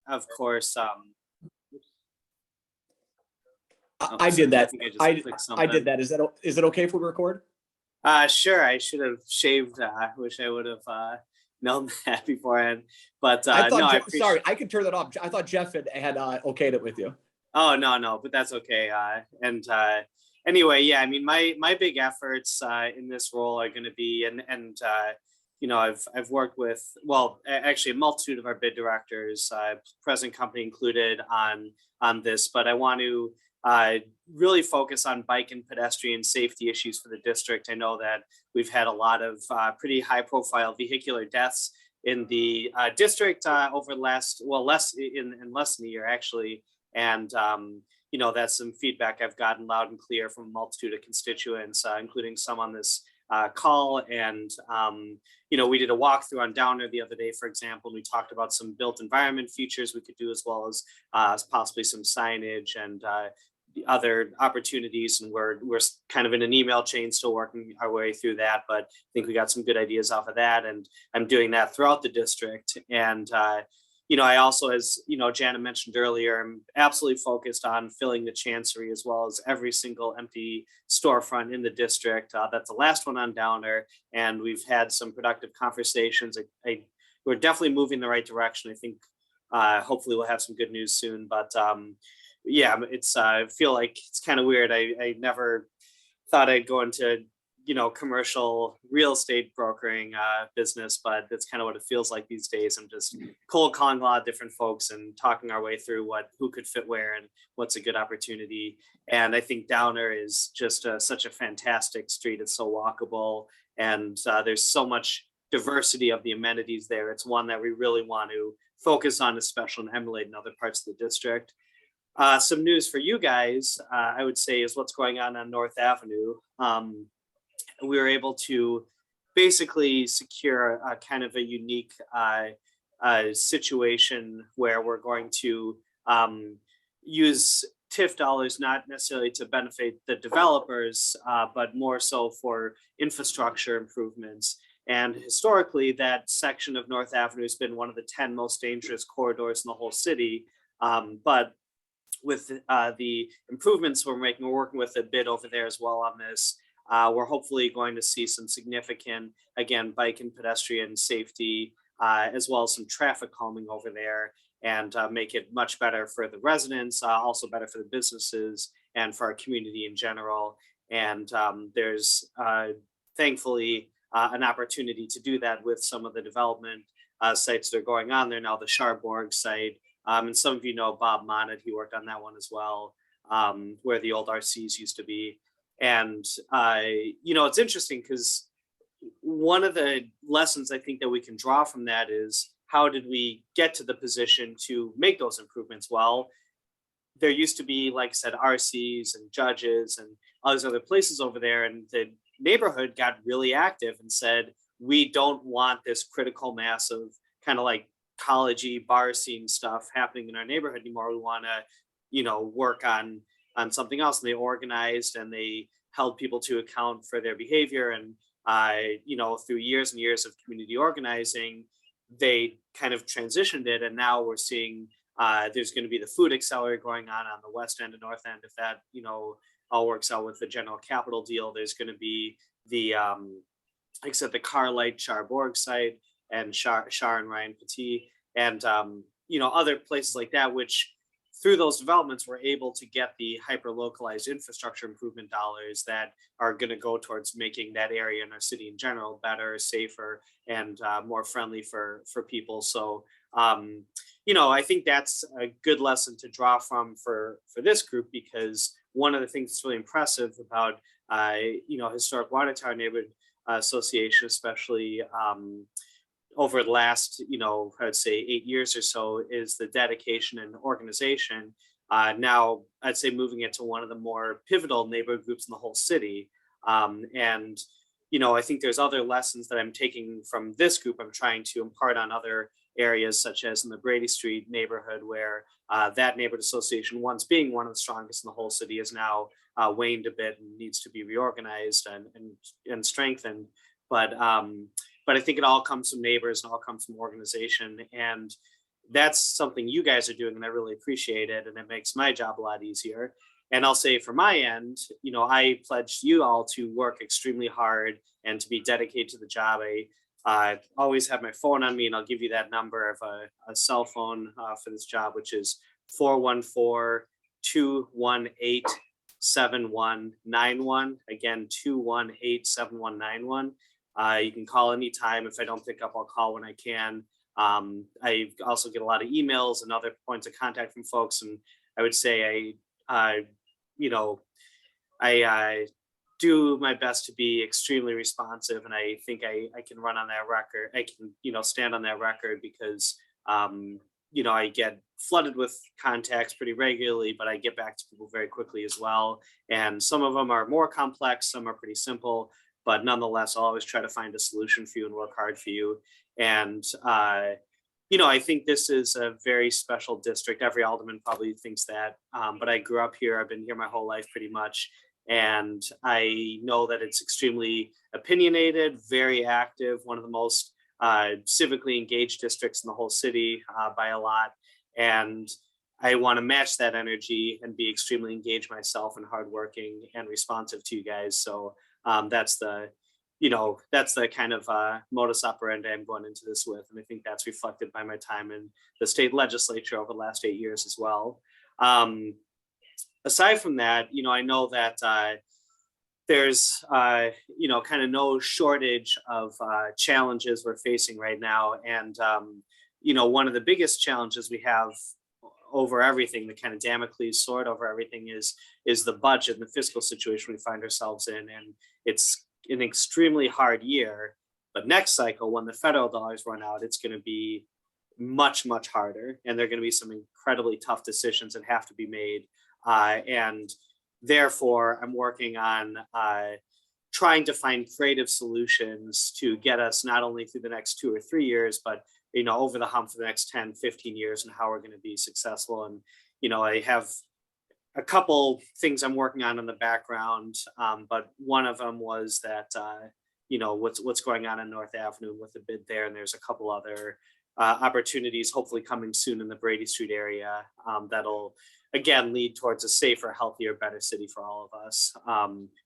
of course, I did that. I did that. Is it okay if we record? Sure. I should have shaved. I wish I would have known that beforehand. But I thought, no, sorry, I could turn that off. I thought Jeff had okayed it with you. Oh, no, but that's okay. Anyway, yeah, I mean, my big efforts in this role are going to be, I've worked with, well, actually a multitude of our bid directors, present company included, on this, but I want to really focus on bike and pedestrian safety issues for the district. I know that we've had a lot of pretty high profile vehicular deaths in the district over less than a year, actually. And, that's some feedback I've gotten loud and clear from a multitude of constituents, including some on this call. And, we did a walkthrough on Downer the other day, for example, and we talked about some built environment features we could do, as well as possibly some signage and the other opportunities. And we're kind of in an email chain, still working our way through that, but I think we got some good ideas off of that. And I'm doing that throughout the district. And, I also, as Janet mentioned earlier, I'm absolutely focused on filling the Chancery, as well as every single empty storefront in the district. That's the last one on Downer, and we've had some productive conversations. We're definitely moving in the right direction. I think hopefully we'll have some good news soon. But yeah, I feel like it's kind of weird. I never thought I'd go into commercial real estate brokering business, but that's kind of what it feels like these days. I'm just cold calling a lot of different folks and talking our way through who could fit where and what's a good opportunity. And I think Downer is just such a fantastic street. It's so walkable, and there's so much diversity of the amenities there. It's one that we really want to focus on, especially and emulate in other parts of the district. Some news for you guys, I would say, is what's going on North Avenue. We were able to basically secure a kind of a unique situation where we're going to use TIF dollars, not necessarily to benefit the developers, but more so for infrastructure improvements. And historically, that section of North Avenue has been one of the 10 most dangerous corridors in the whole city. But with the improvements we're making, we're working with a bid over there as well on this. We're hopefully going to see some significant, again, bike and pedestrian safety, as well as some traffic calming over there, and make it much better for the residents, also better for the businesses and for our community in general. And there's thankfully an opportunity to do that with some of the development sites that are going on there now, the Cherbourg site. And some of Bob Monnet, he worked on that one as well, where the old RCs used to be. And, it's interesting because one of the lessons I think that we can draw from that is, how did we get to the position to make those improvements? Well, there used to be, like I said, RCs and judges and all these other places over there. And the neighborhood got really active and said, we don't want this critical mass of kind of like college-y bar scene stuff happening in our neighborhood anymore. We want to, work on something else. And they organized and they held people to account for their behavior. And, through years and years of community organizing, they kind of transitioned it. And now we're seeing there's going to be the food accelerator going on the west end and north end. If that, all works out with the general capital deal, there's going to be the, like I said, the Carlight Cherbourg site and Char and Ryan Petit and, other places like that, which through those developments, we're able to get the hyper-localized infrastructure improvement dollars that are going to go towards making that area in our city in general better, safer, and more friendly for people. So, I think that's a good lesson to draw from for this group, because one of the things that's really impressive about, Historic Watertown Neighborhood Association, especially over the last, I'd say 8 years or so, is the dedication and organization. Now, I'd say moving it to one of the more pivotal neighborhood groups in the whole city. And, I think there's other lessons that I'm taking from this group. I'm trying to impart on other areas, such as in the Brady Street neighborhood, where that neighborhood association, once being one of the strongest in the whole city, is now waned a bit and needs to be reorganized and strengthened. But I think it all comes from neighbors and all comes from organization. And, that's something you guys are doing, and I really appreciate it, and it makes my job a lot easier. And I'll say from my end, I pledged you all to work extremely hard and to be dedicated to the job. I always have my phone on me, and I'll give you that number of a cell phone for this job, which is 414-218-7191. Again, 218-7191. You can call anytime. If I don't pick up, I'll call when I can. I also get a lot of emails and other points of contact from folks, and I would say I do my best to be extremely responsive, and I think I can run on that record. I can stand on that record because I get flooded with contacts pretty regularly, but I get back to people very quickly as well. And some of them are more complex, some are pretty simple, but nonetheless, I'll always try to find a solution for you and work hard for you. And I think this is a very special district. Every alderman probably thinks that, but I grew up here. I've been here my whole life pretty much. And I know that it's extremely opinionated, very active, one of the most civically engaged districts in the whole city by a lot. And I want to match that energy and be extremely engaged myself and hardworking and responsive to you guys. So that's the kind of modus operandi I'm going into this with. And I think that's reflected by my time in the state legislature over the last 8 years as well. Aside from that, I know that there's, kind of no shortage of challenges we're facing right now. And, one of the biggest challenges we have over everything, the kind of Damocles sword over everything is the budget and the fiscal situation we find ourselves in. And it's an extremely hard year, but next cycle, when the federal dollars run out, it's going to be much, much harder. And there are going to be some incredibly tough decisions that have to be made. And therefore, I'm working on trying to find creative solutions to get us not only through the next 2 or 3 years, but over the hump for the next 10, 15 years, and how we're going to be successful. And I have a couple things I'm working on in the background, but one of them was that what's going on in North Avenue with the bid there, and there's a couple other opportunities hopefully coming soon in the Brady Street area that'll again lead towards a safer, healthier, better city for all of us,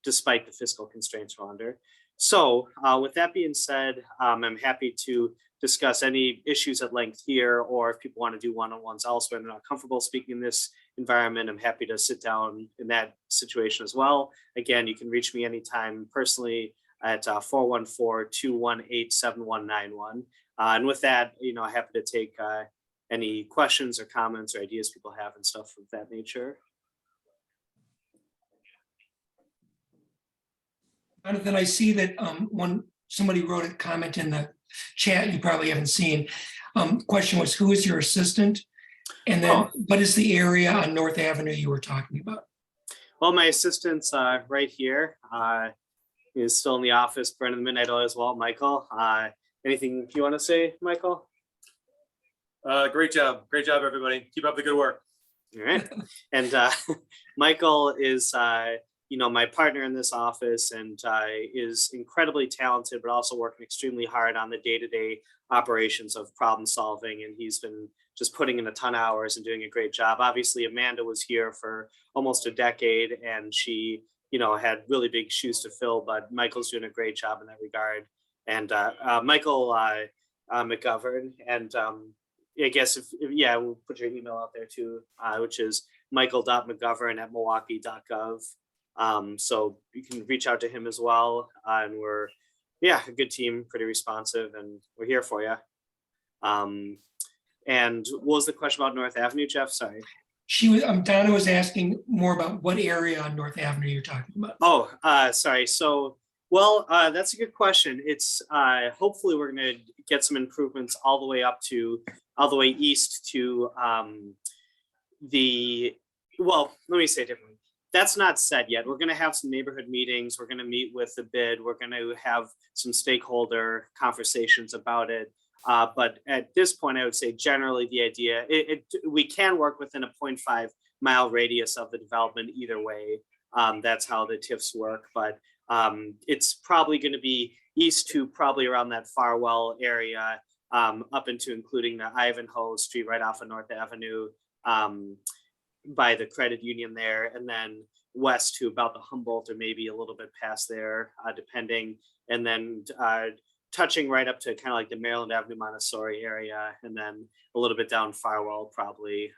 despite the fiscal constraints we're under. So with that being said, I'm happy to discuss any issues at length here, or if people want to do one-on-ones elsewhere and they're not comfortable speaking in this environment, I'm happy to sit down in that situation as well. Again, you can reach me anytime personally at 414-218-7191. And with that, I'm happy to take any questions or comments or ideas people have and stuff of that nature. Jonathan, I see that somebody wrote a comment in the chat you probably haven't seen. Question was, who is your assistant? And then what is the area on North Avenue you were talking about? Well, my assistant's right here. Is still in the office, Brendan Midnight Oil as well, Michael. Anything you want to say, Michael? Great job, everybody. Keep up the good work. All right. And Michael is my partner in this office, and is incredibly talented, but also working extremely hard on the day-to-day operations of problem solving. And he's been just putting in a ton of hours and doing a great job. Obviously, Amanda was here for almost a decade, and she, had really big shoes to fill, but Michael's doing a great job in that regard. And Michael McGovern, and I guess we'll put your email out there too, which is michael.mcgovern@milwaukee.gov. So you can reach out to him as well. And we're, a good team, pretty responsive, and we're here for you. And what was the question about North Avenue, Jeff? Sorry. Donna was asking more about what area on North Avenue you're talking about. Oh, sorry. So, that's a good question. It's hopefully we're going to get some improvements all the way east to let me say it differently. That's not set yet. We're going to have some neighborhood meetings. We're going to meet with the bid. We're going to have some stakeholder conversations about it. But at this point, I would say generally the idea, we can work within a 0.5 mile radius of the development either way. That's how the TIFs work. But it's probably going to be east to probably around that Farwell area, up into including the Ivanhoe Street right off of North Avenue, by the credit union there, and then west to about the Humboldt or maybe a little bit past there, depending, and then touching right up to kind of like the Maryland Avenue Montessori area, and then a little bit down Farwell probably.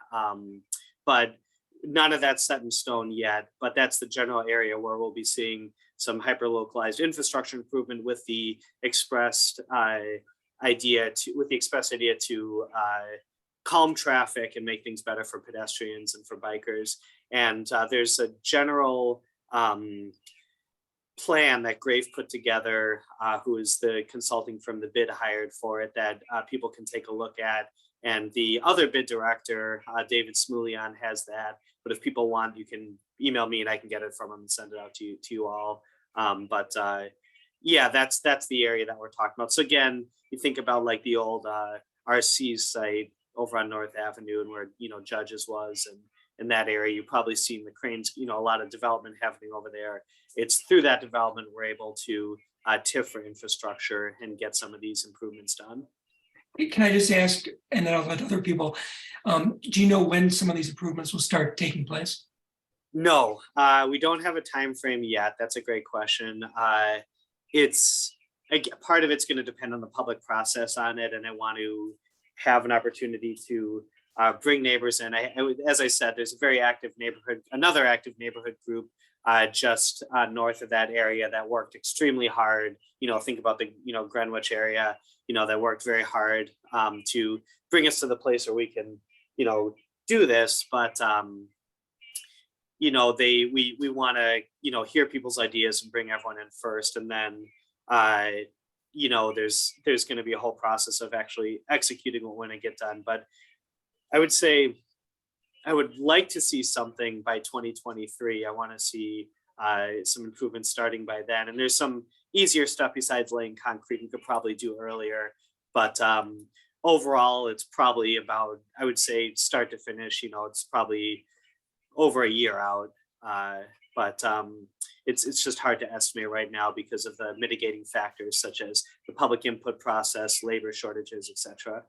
But none of that's set in stone yet, but that's the general area where we'll be seeing some hyper localized infrastructure improvement with the expressed idea to calm traffic and make things better for pedestrians and for bikers. And there's a general plan that Grave put together, who is the consulting firm the bid hired for it, that people can take a look at. And the other bid director, David Smoulian, has that. But if people want, you can email me and I can get it from him and send it out to you all. Yeah, that's the area that we're talking about. So again, you think about like the old RC site over on North Avenue and where, Judges was, and in that area, you've probably seen the cranes, a lot of development happening over there. It's through that development we're able to TIF for infrastructure and get some of these improvements done. Can I just ask, and then I'll let other people, do you know when some of these improvements will start taking place? No, we don't have a time frame yet. That's a great question. Part of it's going to depend on the public process on it, and I want to have an opportunity to bring neighbors in. As I said, there's a very active neighborhood, another active neighborhood group just north of that area that worked extremely hard. Think about the Greenwich area, that worked very hard to bring us to the place where we can do this. But we want to hear people's ideas and bring everyone in first, and then there's going to be a whole process of actually executing what we're going to get done. But I would say I would like to see something by 2023. I want to see some improvements starting by then. And there's some easier stuff besides laying concrete you could probably do earlier. But overall, it's probably about, I would say, start to finish, it's probably over a year out. But it's just hard to estimate right now because of the mitigating factors such as the public input process, labor shortages, etc.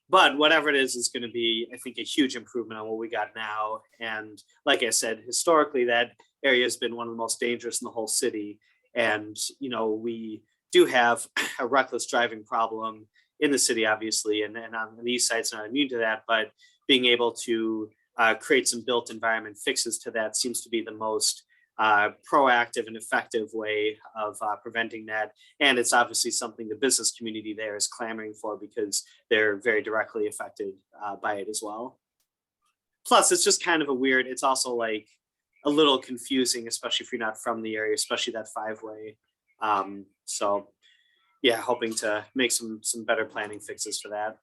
But whatever it is going to be, I think, a huge improvement on what we got now. And like I said, historically, that area has been one of the most dangerous in the whole city. And, we do have a reckless driving problem in the city, obviously, and on the east side, it's not immune to that. But being able to create some built environment fixes to that seems to be the most proactive and effective way of preventing that. And it's obviously something the business community there is clamoring for because they're very directly affected by it as well. Plus, it's just kind of it's also like a little confusing, especially if you're not from the area, especially that 5-way. So yeah, hoping to make some better planning fixes for that.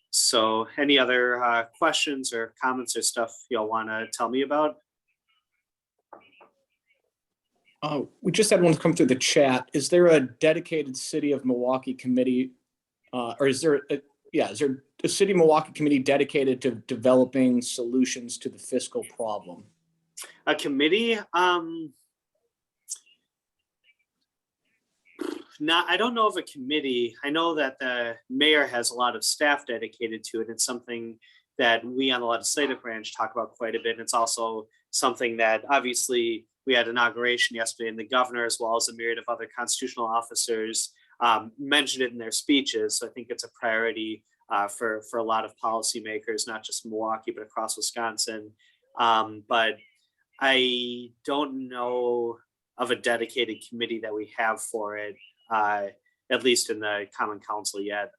So any other questions or comments or stuff y'all want to tell me about? We just had one come through the chat. Is there a dedicated City of Milwaukee committee, or is there a City of Milwaukee committee dedicated to developing solutions to the fiscal problem? A committee? I don't know of a committee. I know that the mayor has a lot of staff dedicated to it. It's something that we on the legislative branch talk about quite a bit. And it's also something that obviously we had inauguration yesterday, and the governor, as well as a myriad of other constitutional officers, mentioned it in their speeches. So I think it's a priority for a lot of policymakers, not just Milwaukee, but across Wisconsin. But I don't know of a dedicated committee that we have for it, at least in the Common Council yet.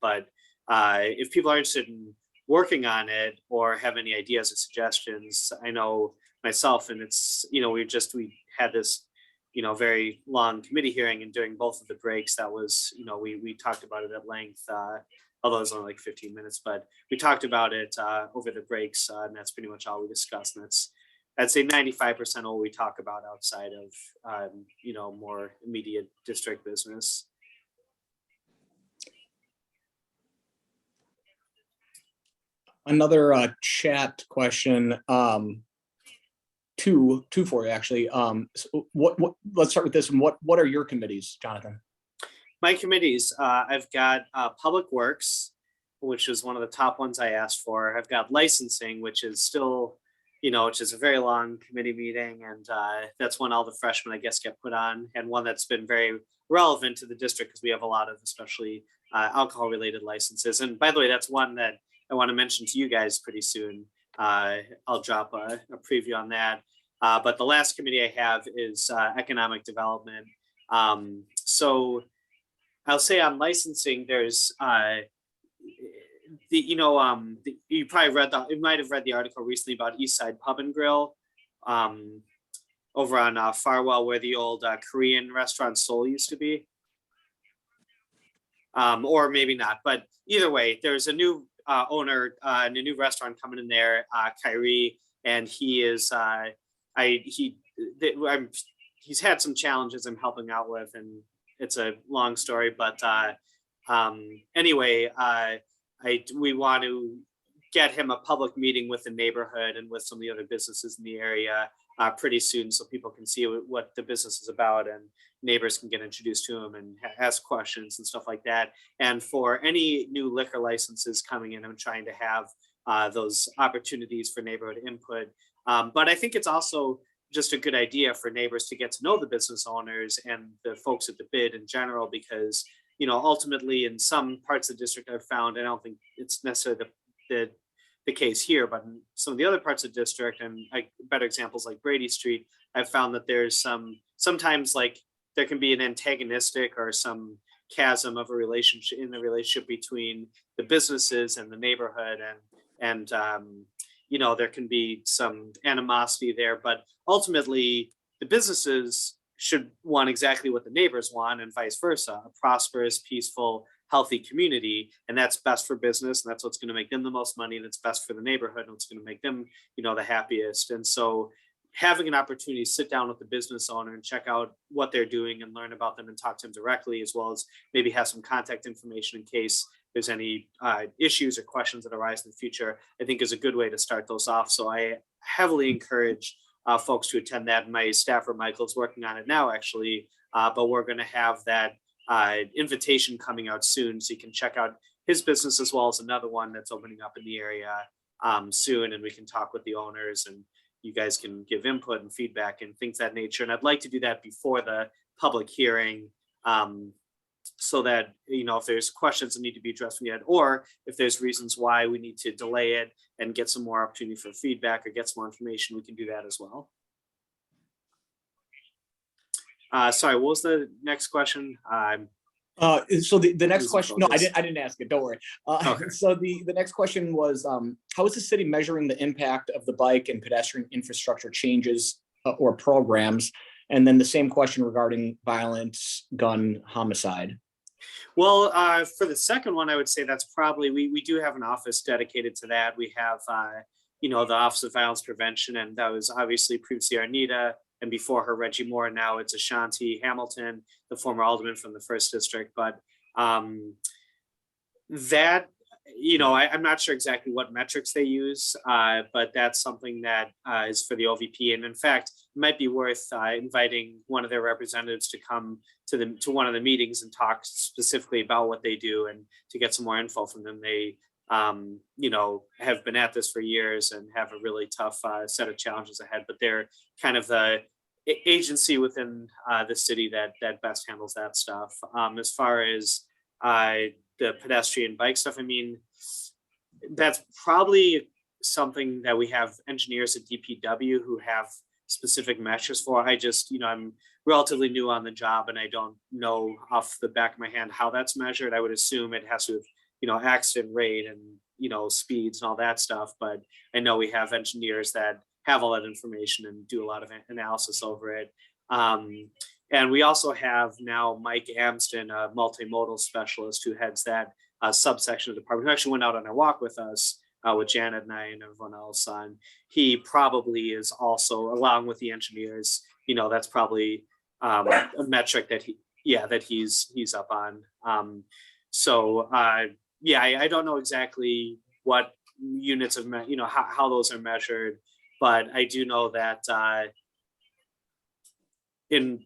But if people are interested in working on it or have any ideas or suggestions, I know myself, and it's, we had this, very long committee hearing, and during both of the breaks, that was, we talked about it at length, although it was only like 15 minutes, but we talked about it over the breaks, and that's pretty much all we discussed. And that's, I'd say 95% of what we talk about outside of, more immediate district business. Another chat question. two for you actually. So what let's start with this one. What are your committees, Jonathan? My committees, I've got Public Works, which is one of the top ones I asked for. I've got licensing, which is still, which is a very long committee meeting. And that's when all the freshmen, I guess, get put on, and one that's been very relevant to the district because we have a lot of especially alcohol related licenses. And by the way, that's one that I want to mention to you guys pretty soon. I'll drop a preview on that. But the last committee I have is economic development. So I'll say on licensing, there's you might have read the article recently about East Side Pub and Grill over on Farwell, where the old Korean restaurant Seoul used to be. Or maybe not, but either way, there's a new owner and a new restaurant coming in there, Kyrie, and he is he's had some challenges I'm helping out with, and it's a long story, but anyway, we want to get him a public meeting with the neighborhood and with some of the other businesses in the area pretty soon, so people can see what the business is about and neighbors can get introduced to him and ask questions and stuff like that. And for any new liquor licenses coming in, I'm trying to have those opportunities for neighborhood input. But I think it's also just a good idea for neighbors to get to know the business owners and the folks at the bid in general, because ultimately in some parts of the district I've found, I don't think it's necessarily the case here, but in some of the other parts of the district, and better examples like Brady Street, I've found that there's sometimes like there can be an antagonistic or some chasm of a relationship in the relationship between the businesses and the neighborhood, and there can be some animosity there, but ultimately the businesses should want exactly what the neighbors want and vice versa, a prosperous, peaceful, healthy community. And that's best for business, and that's what's going to make them the most money, and it's best for the neighborhood, and what's going to make them, the happiest. And so having an opportunity to sit down with the business owner and check out what they're doing and learn about them and talk to them directly, as well as maybe have some contact information in case there's any issues or questions that arise in the future, I think is a good way to start those off. So I heavily encourage folks to attend that. My staffer Michael's working on it now, actually, but we're going to have that invitation coming out soon, so you can check out his business as well as another one that's opening up in the area soon, and we can talk with the owners and you guys can give input and feedback and things of that nature. And I'd like to do that before the public hearing, so that if there's questions that need to be addressed yet, or if there's reasons why we need to delay it and get some more opportunity for feedback or get some more information, we can do that as well. Sorry, what was the next question? So the next question, no, I didn't ask it, don't worry. Okay. So the next question was, how is the city measuring the impact of the bike and pedestrian infrastructure changes or programs? And then the same question regarding violence, gun, homicide. Well, for the second one, I would say that's probably, we do have an office dedicated to that. We have, the Office of Violence Prevention, and that was obviously previously Arnita, and before her, Reggie Moore. Now it's Ashanti Hamilton, the former alderman from the first district. But that, I'm not sure exactly what metrics they use, but that's something that is for the OVP. And in fact, it might be worth inviting one of their representatives to come to one of the meetings and talk specifically about what they do and to get some more info from them. They, have been at this for years and have a really tough set of challenges ahead, but they're kind of the agency within the city that best handles that stuff. As far as the pedestrian bike stuff, I mean, that's probably something that we have engineers at DPW who have specific measures for. I just, I'm relatively new on the job and I don't know off the back of my hand how that's measured. I would assume it has to have, accident rate and, speeds and all that stuff. But I know we have engineers that have all that information and do a lot of analysis over it. And we also have now Mike Amston, a multimodal specialist who heads that subsection of the department, who actually went out on a walk with us, with Janet and I and everyone else. And he probably is also, along with the engineers, that's probably a metric that he's up on. I don't know exactly what units of, how those are measured, but I do know that in,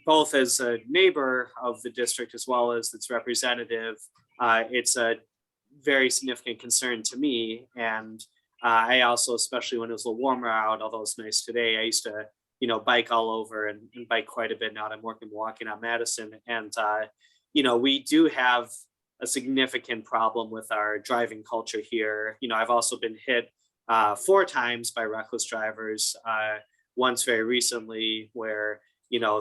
both as a neighbor of the district as well as its representative, it's a very significant concern to me. And I also, especially when it was a little warmer out, although it's nice today, I used to, bike all over and bike quite a bit now that I'm working in Milwaukee, not Madison. And, we do have a significant problem with our driving culture here. I've also been hit 4 times by reckless drivers. Once very recently where,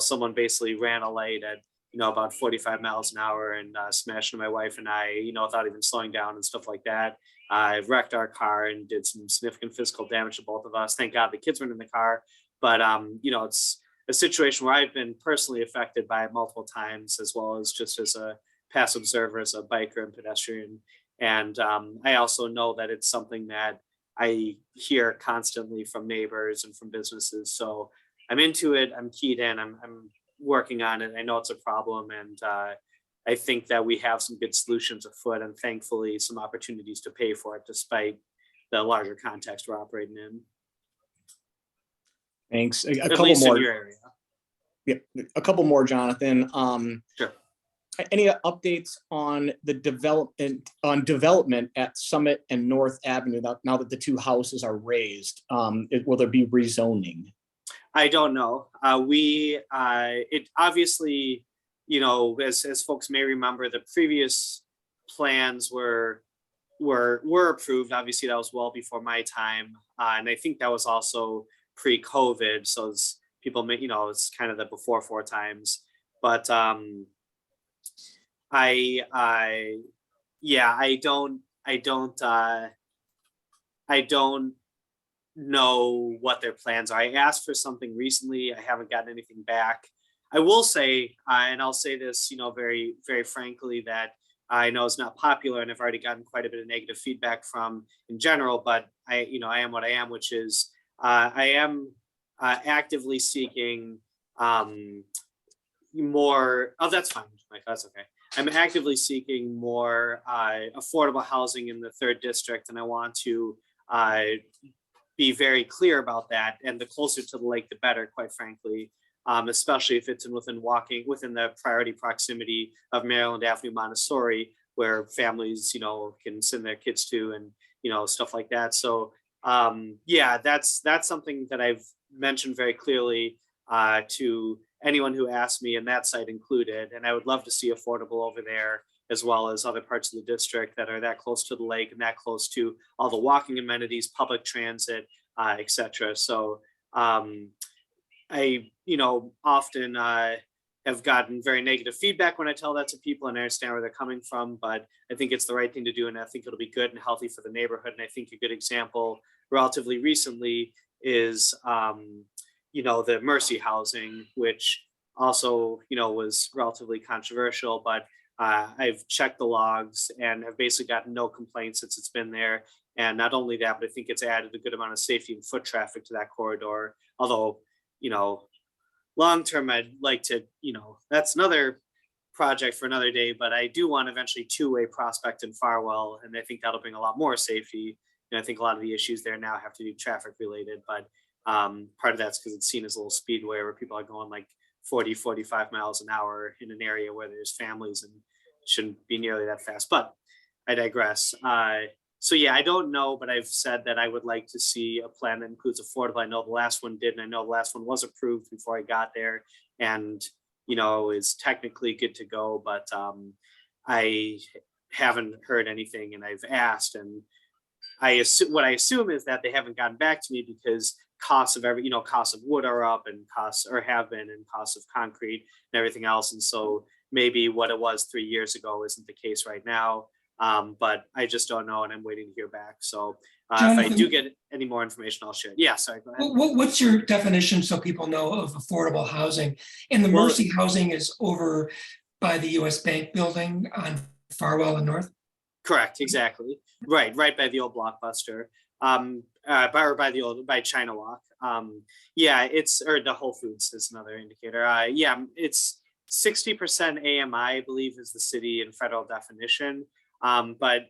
someone basically ran a light at, about 45 miles an hour and smashed into my wife and I, without even slowing down and stuff like that. I wrecked our car and did some significant physical damage to both of us. Thank God the kids weren't in the car. But, it's a situation where I've been personally affected by it multiple times, as well as just as a passive observer, as a biker and pedestrian. And I also know that it's something that I hear constantly from neighbors and from businesses. So I'm into it. I'm keyed in. I'm working on it. I know it's a problem. And I think that we have some good solutions afoot and thankfully some opportunities to pay for it despite the larger context we're operating in. Thanks. A At couple least more. in your area. Yeah, a couple more, Jonathan. Sure. Any updates on the development at Summit and North Avenue now that the 2 houses are raised? Will there be rezoning? I don't know. It obviously, as folks may remember, the previous plans were approved. Obviously, that was well before my time, and I think that was also pre-COVID. So as people may, it's kind of the before 4 times. But I don't know what their plans are. I asked for something recently. I haven't gotten anything back. I will say, and I'll say this, very, very frankly, that I know it's not popular and I've already gotten quite a bit of negative feedback from in general, but I am what I am, which is I am actively seeking more. Oh, that's fine, Mike. That's okay. I'm actively seeking more affordable housing in the 3rd district, and I want to be very clear about that. And the closer to the lake, the better, quite frankly, especially if it's within the priority proximity of Maryland Avenue Montessori, where families, can send their kids to and, stuff like that. So that's something that I've mentioned very clearly to anyone who asked me, and that site included. And I would love to see affordable over there, as well as other parts of the district that are that close to the lake and that close to all the walking amenities, public transit, et cetera. So I, often have gotten very negative feedback when I tell that to people, and I understand where they're coming from, but I think it's the right thing to do. And I think it'll be good and healthy for the neighborhood. And I think a good example relatively recently is, the Mercy housing, which also, was relatively controversial, but I've checked the logs and have basically gotten no complaints since it's been there. And not only that, but I think it's added a good amount of safety and foot traffic to that corridor. Although, long term, I'd like to, that's another project for another day, but I do want eventually 2-way Prospect and Farwell. And I think that'll bring a lot more safety. And I think a lot of the issues there now have to do traffic related, but part of that's because it's seen as a little speedway where people are going like 40, 45 miles an hour in an area where there's families and shouldn't be nearly that fast, but I digress. So yeah, I don't know, but I've said that I would like to see a plan that includes affordable. I know the last one did, and I know the last one was approved before I got there and, is technically good to go, but I haven't heard anything and I've asked, and what I assume is that they haven't gotten back to me because costs of costs of wood are up and costs or have been, and costs of concrete and everything else. And so maybe what it was 3 years ago isn't the case right now. But I just don't know, and I'm waiting to hear back. So Jonathan, if I do get any more information, I'll share it. Yeah, sorry, go ahead. What's your definition, so people know, of affordable housing? And the Mercy housing is over by the US Bank building on Farwell and North? Correct, exactly. Right by the old Blockbuster. By China Walk. Or the Whole Foods is another indicator. It's 60% AMI, I believe, is the city and federal definition. But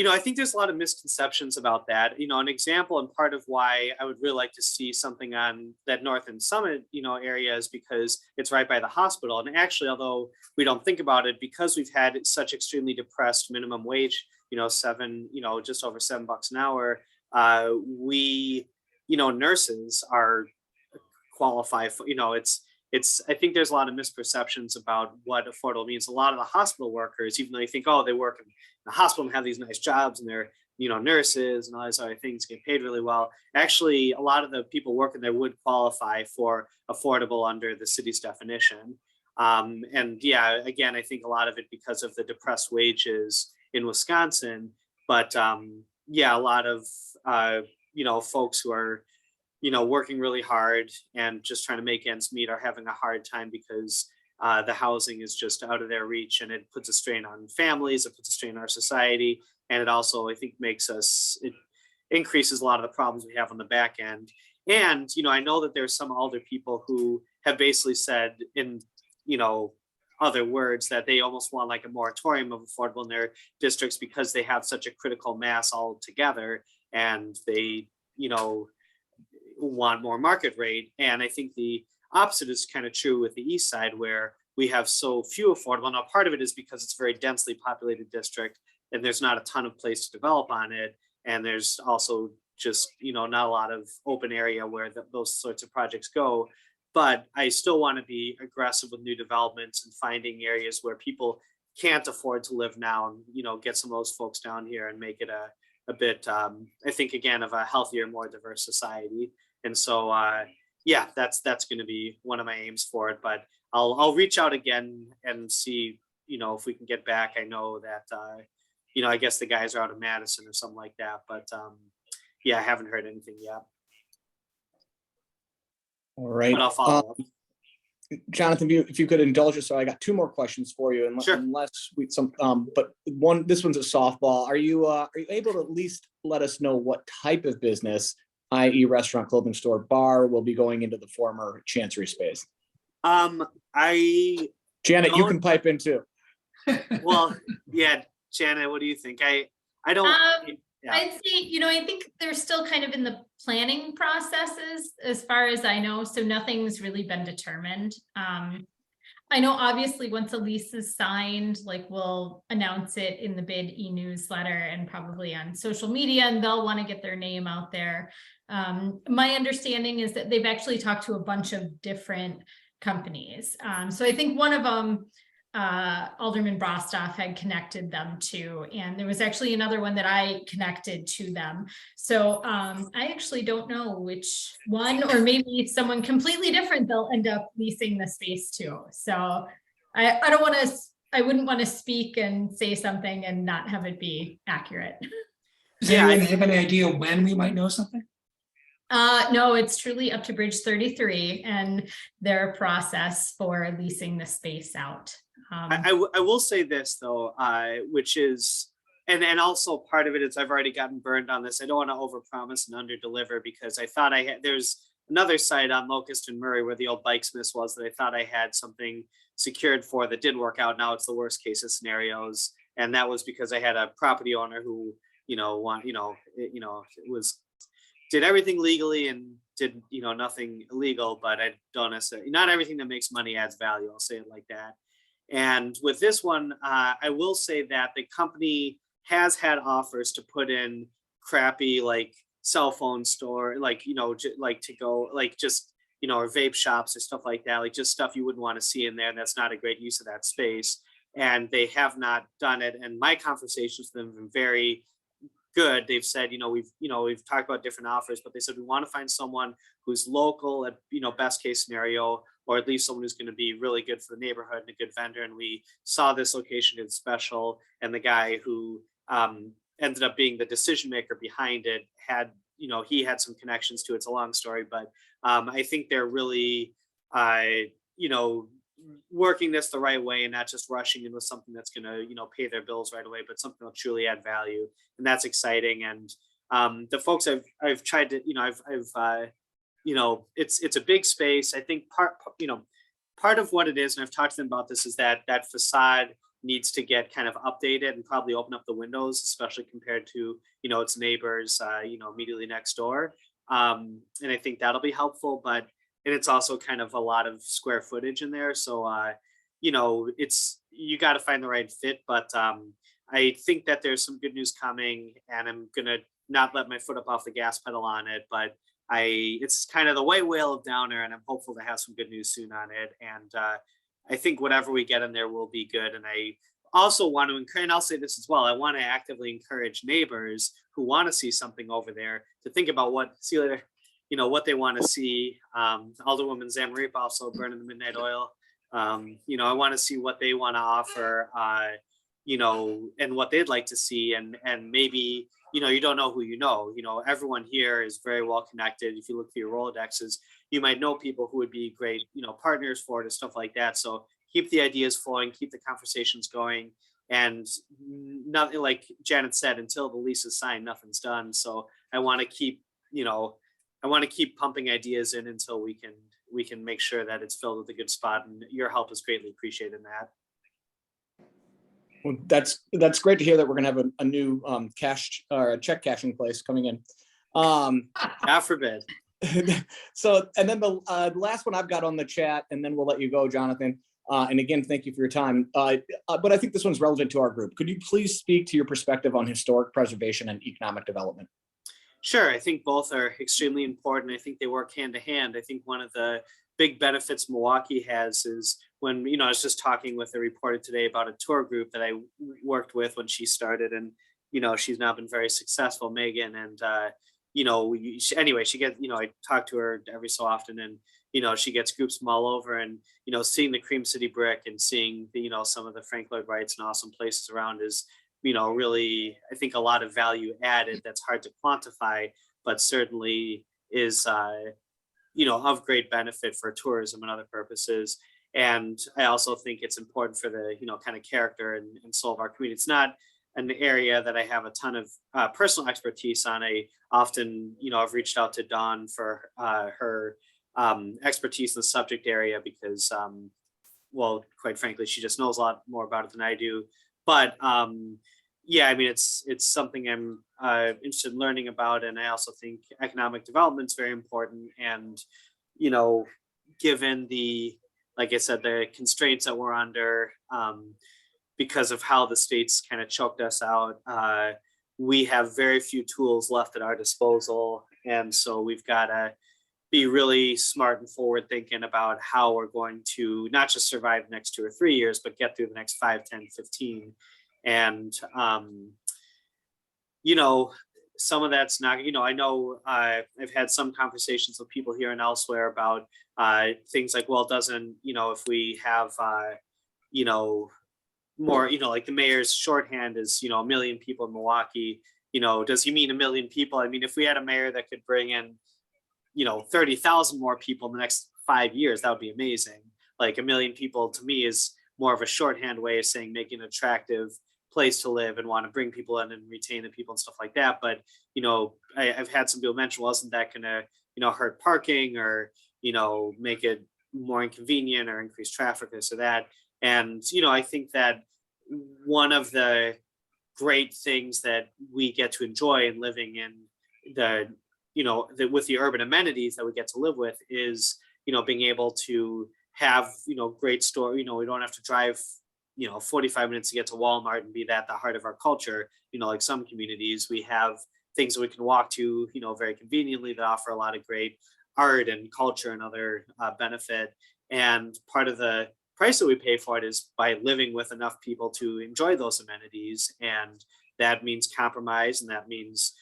I think there's a lot of misconceptions about that. An example and part of why I would really like to see something on that North and Summit, area is because it's right by the hospital. And actually, although we don't think about it, because we've had such extremely depressed minimum wage, just over $7 an hour, we, nurses are qualify for, I think there's a lot of misperceptions about what affordable means. A lot of the hospital workers, even though you think, oh, they work in the hospital and have these nice jobs and they're, nurses and all these other things, get paid really well. Actually, a lot of the people working there would qualify for affordable under the city's definition. And yeah, again, I think a lot of it because of the depressed wages in Wisconsin, but yeah, a lot of, folks who are, working really hard and just trying to make ends meet are having a hard time because the housing is just out of their reach, and it puts a strain on families, it puts a strain on our society, and it also, I think, it increases a lot of the problems we have on the back end. And, I know that there's some older people who have basically said in, other words, that they almost want like a moratorium of affordable in their districts because they have such a critical mass all together, and they, want more market rate. And I think the opposite is kind of true with the east side, where we have so few affordable. Now, part of it is because it's a very densely populated district and there's not a ton of place to develop on it. And there's also just, not a lot of open area where those sorts of projects go. But I still want to be aggressive with new developments and finding areas where people can't afford to live now, and, get some of those folks down here and make it a bit, I think, again, of a healthier, more diverse society. And so, yeah, that's going to be one of my aims for it. But I'll reach out again and see, if we can get back. I know that, I guess the guys are out of Madison or something like that. But yeah, I haven't heard anything yet. All right. But I'll follow up. Jonathan, if you could indulge us, so I got two more questions for you, Sure. unless but this one's a softball. Are you able to at least let us know what type of business, i.e. restaurant, clothing store, bar, will be going into the former Chancery space? Janet, you can pipe in too. Well, yeah, Janet, what do you think? I don't. Yeah. I'd say, I think they're still kind of in the planning processes as far as I know. So nothing's really been determined. I know obviously once a lease is signed, like we'll announce it in the bid e-newsletter and probably on social media, and they'll want to get their name out there. My understanding is that they've actually talked to a bunch of different companies. So I think one of them, Alderman Brostoff, had connected them to, and there was actually another one that I connected to them. So I actually don't know which one, or maybe someone completely different they'll end up leasing the space to. So I wouldn't want to speak and say something and not have it be accurate. Does anyone have any idea when we might know something? No, it's truly up to Bridge 33 and their process for leasing the space out. I will say this though, which is, and also part of it is I've already gotten burned on this. I don't want to overpromise and underdeliver, because I thought there's another site on Locust and Murray where the old Bikesmiths was that I thought I had something secured for that didn't work out. Now it's the worst case of scenarios. And that was because I had a property owner who, did everything legally and did, nothing illegal, but I don't necessarily, not everything that makes money adds value. I'll say it like that. And with this one, I will say that the company has had offers to put in crappy, like cell phone store, like, like to go, like just, or vape shops or stuff like that, like just stuff you wouldn't want to see in there. And that's not a great use of that space. And they have not done it. And my conversations with them have been very good. They've said, we've talked about different offers, but they said, we want to find someone who's local at, best case scenario, or at least someone who's going to be really good for the neighborhood and a good vendor. And we saw this location as special. And the guy who ended up being the decision maker behind it had, he had some connections to it. It's a long story, but I think they're really, working this the right way and not just rushing in with something that's going to, pay their bills right away, but something that'll truly add value. And that's exciting. And the folks I've tried to, it's a big space. I think part of what it is, and I've talked to them about this, is that facade needs to get kind of updated and probably open up the windows, especially compared to, its neighbors, immediately next door. And I think that'll be helpful, but and it's also kind of a lot of square footage in there. So, you got to find the right fit, but I think that there's some good news coming, and I'm going to not let my foot up off the gas pedal on it, but it's kind of the white whale of Downer, and I'm hopeful to have some good news soon on it. And I think whatever we get in there will be good. And I also want to encourage, and I'll say this as well, I want to actively encourage neighbors who want to see something over there to think about what they want to see. Alderwoman Zamaripa also burning the midnight oil. I want to see what they want to offer, and what they'd like to see. And maybe, you don't know who everyone here is very well connected. If you look through your Rolodexes, you might know people who would be great, partners for it and stuff like that. So keep the ideas flowing, keep the conversations going. And nothing, like Janet said, until the lease is signed, nothing's done. So I want to keep pumping ideas in until we can make sure that it's filled with a good spot. And your help is greatly appreciated in that. Well, that's great to hear that we're going to have a new cash or a check cashing place coming in. God forbid. So, and then the last one I've got on the chat, and then we'll let you go, Jonathan. And again, thank you for your time. But I think this one's relevant to our group. Could you please speak to your perspective on historic preservation and economic development? Sure. I think both are extremely important. I think they work hand to hand. I think one of the big benefits Milwaukee has is when, I was just talking with a reporter today about a tour group that I worked with when she started, and, she's now been very successful, Megan. And, she gets, I talk to her every so often, and, she gets groups from all over, and, seeing the Cream City brick and seeing the, some of the Frank Lloyd Wrights and awesome places around is, really, I think, a lot of value added that's hard to quantify, but certainly is, of great benefit for tourism and other purposes. And I also think it's important for the, kind of character and soul of our community. It's not an area that I have a ton of personal expertise on. I often, I've reached out to Dawn for her expertise in the subject area because, quite frankly, she just knows a lot more about it than I do. But it's something I'm interested in learning about. And I also think economic development is very important. And, given the, like I said, the constraints that we're under because of how the states kind of choked us out, we have very few tools left at our disposal. And so we've got to be really smart and forward thinking about how we're going to not just survive the next 2 or 3 years, but get through the next 5, 10, 15. And, some of that's not, I know I've had some conversations with people here and elsewhere about things like, well, doesn't, if we have, more, like the mayor's shorthand is, 1 million people in Milwaukee, does he mean 1 million people? I mean, if we had a mayor that could bring in, 30,000 more people in the next 5 years, that would be amazing. Like 1 million people to me is more of a shorthand way of saying making an attractive place to live and want to bring people in and retain the people and stuff like that. But, I've had some people mention, wasn't that going to, hurt parking or, make it more inconvenient or increase traffic, this or that. And, I think that one of the great things that we get to enjoy in living in with the urban amenities that we get to live with is, being able to have, great store, we don't have to drive, 45 minutes to get to Walmart and be that the heart of our culture. Like some communities, we have things that we can walk to, very conveniently that offer a lot of great art and culture and other benefit. And part of the price that we pay for it is by living with enough people to enjoy those amenities. And that means compromise. And that means,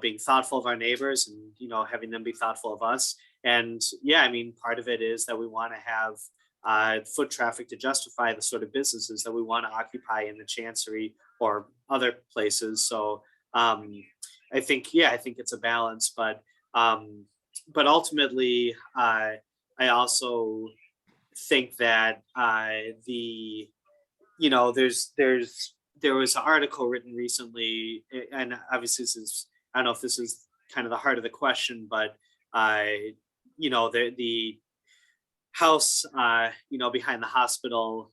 being thoughtful of our neighbors and, having them be thoughtful of us. And part of it is that we want to have foot traffic to justify the sort of businesses that we want to occupy in the Chancery or other places. So I think it's a balance, but ultimately I also think that there was an article written recently, and obviously I don't know if this is kind of the heart of the question, but the house, behind the hospital,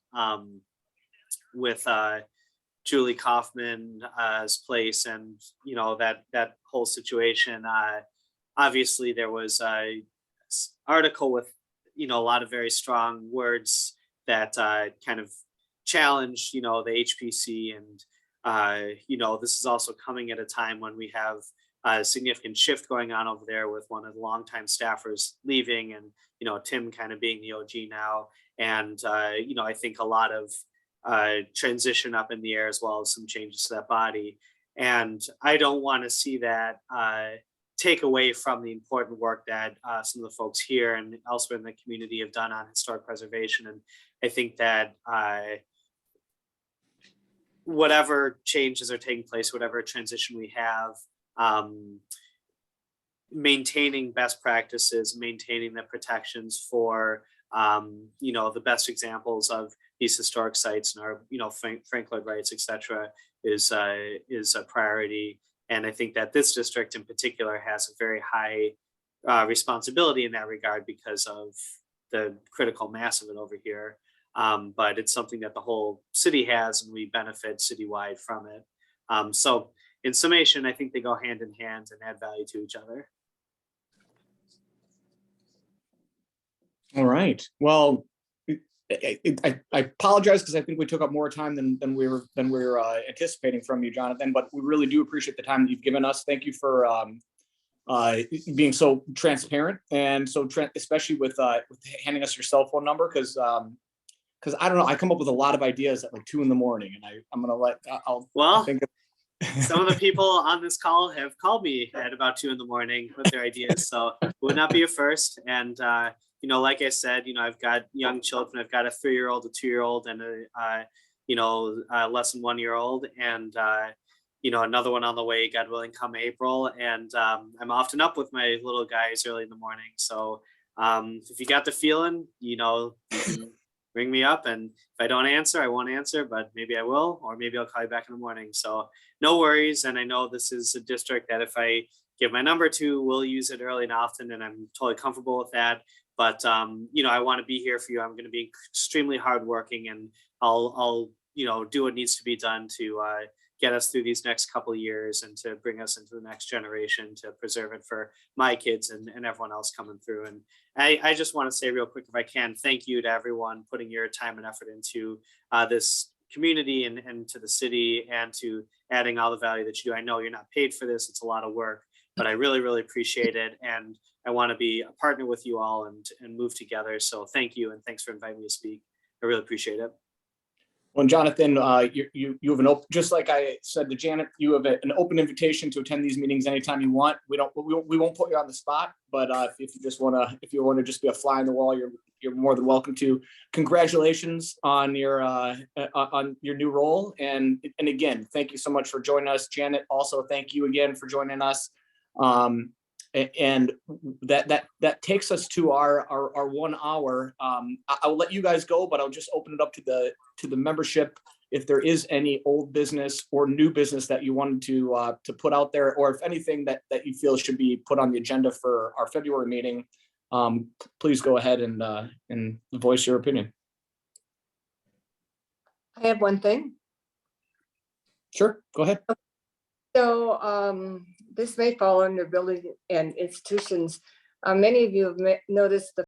with Julie Kaufman's place and, that whole situation. Obviously, there was a article with, a lot of very strong words that kind of challenged, the HPC. And, this is also coming at a time when we have a significant shift going on over there with one of the longtime staffers leaving and, Tim kind of being the OG now. And, I think a lot of transition up in the air as well as some changes to that body. And I don't want to see that take away from the important work that some of the folks here and elsewhere in the community have done on historic preservation. And I think that whatever changes are taking place, whatever transition we have, maintaining best practices, maintaining the protections for the best examples of these historic sites and our Frank Lloyd rights, etc., is a priority. And I think that this district in particular has a very high responsibility in that regard because of the critical mass of it over here. But it's something that the whole city has, and we benefit citywide from it. So in summation, I think they go hand in hand and add value to each other. All right. Well, I apologize because I think we took up more time than we were anticipating from you, Jonathan. But we really do appreciate the time that you've given us. Thank you for being so transparent and so especially with handing us your cell phone number because I don't know, I come up with a lot of ideas at like 2 a.m. and I'm gonna let some of the people on this call have called me at about 2 a.m. with their ideas, so it would not be a first. And like I said, I've got young children. I've got a 3-year-old, a 2-year-old, and a less than 1-year-old, and another one on the way, God willing, come April. And I'm often up with my little guys early in the morning. So if you got the feeling, you can ring me up, and if I don't answer, I won't answer, but maybe I will, or maybe I'll call you back in the morning. So no worries. And I know this is a district that if I give my number to, we'll use it early and often, and I'm totally comfortable with that. But I want to be here for you. I'm going to be extremely hardworking, and I'll do what needs to be done to get us through these next couple of years and to bring us into the next generation to preserve it for my kids and everyone else coming through. And I just want to say real quick, if I can, thank you to everyone putting your time and effort into this community and to the city and to adding all the value that you do. I know you're not paid for this. It's a lot of work, but I really, really appreciate it. And I want to be a partner with you all and move together. So thank you. And thanks for inviting me to speak. I really appreciate it. Well, Jonathan, you have an open, just like I said to Janet, you have an open invitation to attend these meetings anytime you want. We won't put you on the spot, but if you want to just be a fly on the wall, you're more than welcome to. Congratulations on your new role, and again, thank you so much for joining us, Janet. Also, thank you again for joining us. And that takes us to our 1 hour. I'll let you guys go, but I'll just open it up to the membership. If there is any old business or new business that you wanted to put out there, or if anything that you feel should be put on the agenda for our February meeting, please go ahead and voice your opinion. I have one thing. Sure, go ahead. So this may fall under building and institutions. Many of you have noticed the